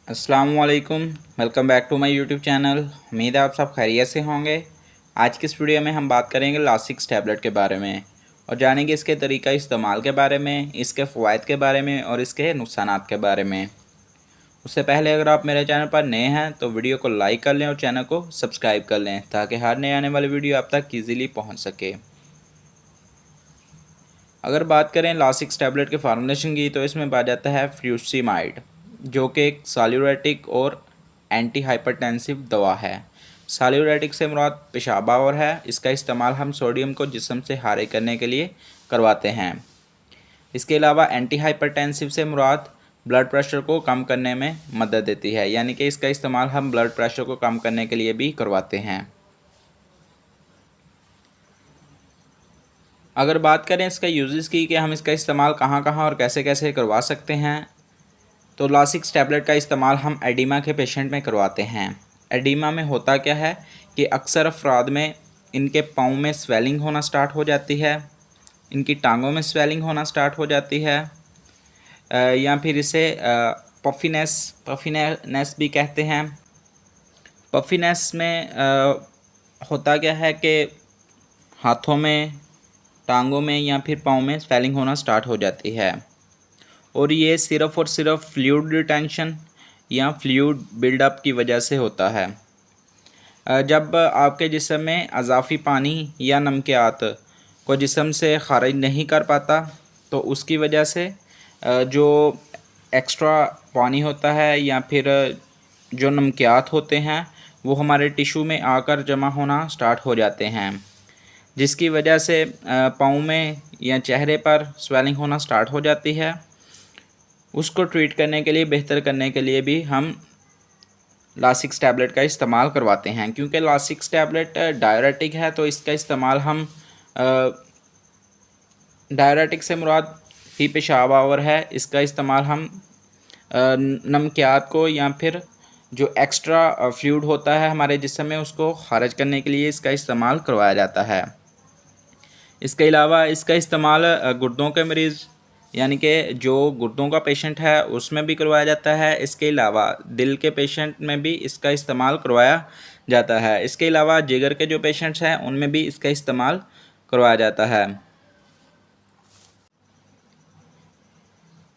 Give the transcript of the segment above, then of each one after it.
अस्सलामुअलैकुम। Welcome back to my YouTube channel. उम्मीद है आप सब खैरियत से होंगे। आज की इस वीडियो में हम बात करेंगे लासिक्स टैबलेट के बारे में और जानेंगे इसके तरीका इस्तेमाल के बारे में, इसके फ़वाइद के बारे में और इसके नुकसानात के बारे में। उससे पहले अगर आप मेरे चैनल पर नए हैं तो वीडियो को लाइक कर लें और चैनल को सब्सक्राइब कर लें ताकि हर नए आने वाली वीडियो आप तक ईज़िली पहुँच सके। अगर बात करें लासिक्स टैबलेट के फार्मूलेशन की तो इसमें पाया जाता है फ्यूसिमाइड, जो कि एक साल्यूरेटिक और एंटी हाइपरटेंसिव दवा है। साल्यूरेटिक से मुराद पेशाब आवर है। इसका इस्तेमाल हम सोडियम को जिस्म से हारे करने के लिए करवाते हैं। इसके अलावा एंटी हाइपरटेंसिव से मुराद ब्लड प्रेशर को कम करने में मदद देती है, यानी कि इसका इस्तेमाल हम ब्लड प्रेशर को कम करने के लिए भी करवाते हैं। अगर बात करें इसका यूजेस की कि हम इसका इस्तेमाल कहाँ कहाँ और कैसे कैसे करवा सकते हैं, तो लासिक्स टैबलेट का इस्तेमाल हम एडिमा के पेशेंट में करवाते हैं। एडिमा में होता क्या है कि अक्सर अफराद में इनके पाँव में स्वेलिंग होना स्टार्ट हो जाती है, इनकी टांगों में स्वेलिंग होना स्टार्ट हो जाती है, या फिर इसे पफीनेस भी कहते हैं। पफीनेस में होता क्या है कि हाथों में, टांगों में या फिर पाँव में स्वेलिंग होना स्टार्ट हो जाती है और ये सिर्फ़ और सिर्फ फ्लूइड रिटेंशन या फ्लूइड बिल्डअप की वजह से होता है। जब आपके जिस्म में अज़ाफ़ी पानी या नमकियात को जिस्म से ख़ारिज नहीं कर पाता तो उसकी वजह से जो एक्स्ट्रा पानी होता है या फिर जो नमकियात होते हैं वो हमारे टिश्यू में आकर जमा होना स्टार्ट हो जाते हैं, जिसकी वजह से पाँव में या चेहरे पर स्वेलिंग होना स्टार्ट हो जाती है। उसको ट्रीट करने के लिए, बेहतर करने के लिए भी हम लासिक्स टैबलेट का इस्तेमाल करवाते हैं। क्योंकि लासिक्स टैबलेट डायरेटिक है तो इसका इस्तेमाल हम डायरेटिक से मुराद ही पेशाब आवर है। इसका इस्तेमाल हम नमकियात को या फिर जो एक्स्ट्रा फ्लूइड होता है हमारे जिस्म में उसको खारिज करने के लिए इसका इस्तेमाल करवाया जाता है। इसके अलावा इसका इस्तेमाल गुर्दों के मरीज़ यानी कि जो गुर्दों का पेशेंट है उसमें भी करवाया जाता है। इसके अलावा दिल के पेशेंट में भी इसका इस्तेमाल करवाया जाता है। इसके अलावा जिगर के जो पेशेंट्स हैं उनमें भी इसका इस्तेमाल करवाया जाता है।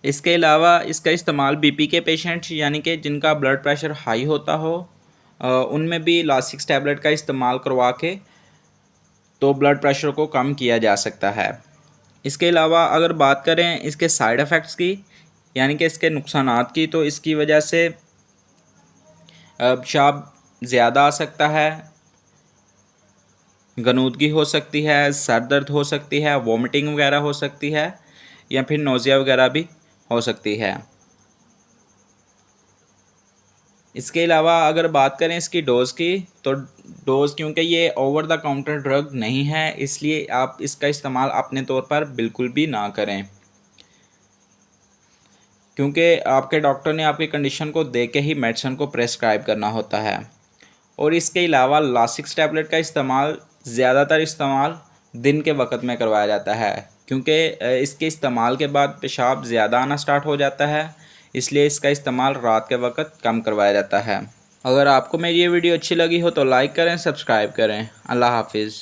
इसके अलावा इसका इस्तेमाल बीपी के पेशेंट्स यानी कि जिनका ब्लड प्रेशर हाई होता हो उनमें भी लासिक्स टैबलेट का इस्तेमाल करवा के तो ब्लड प्रेशर को कम किया जा सकता है। इसके अलावा अगर बात करें इसके साइड इफ़ेक्ट्स की यानी कि इसके नुकसानात की, तो इसकी वजह से पेशाब ज़्यादा आ सकता है, गनूदगी हो सकती है, सर दर्द हो सकती है, वॉमिटिंग वगैरह हो सकती है या फिर नोज़िया वगैरह भी हो सकती है। इसके अलावा अगर बात करें इसकी डोज़ की, तो डोज़ क्योंकि ये ओवर द काउंटर ड्रग नहीं है इसलिए आप इसका इस्तेमाल अपने तौर पर बिल्कुल भी ना करें, क्योंकि आपके डॉक्टर ने आपकी कंडीशन को देख के ही मेडिसिन को प्रेस्क्राइब करना होता है। और इसके अलावा लासिक्स टैबलेट का ज़्यादातर इस्तेमाल दिन के वक्त में करवाया जाता है, क्योंकि इसके इस्तेमाल के बाद पेशाब ज़्यादा आना स्टार्ट हो जाता है, इसलिए इसका इस्तेमाल रात के वक्त कम करवाया जाता है। अगर आपको मेरी ये वीडियो अच्छी लगी हो तो लाइक करें, सब्सक्राइब करें। अल्लाह हाफिज़।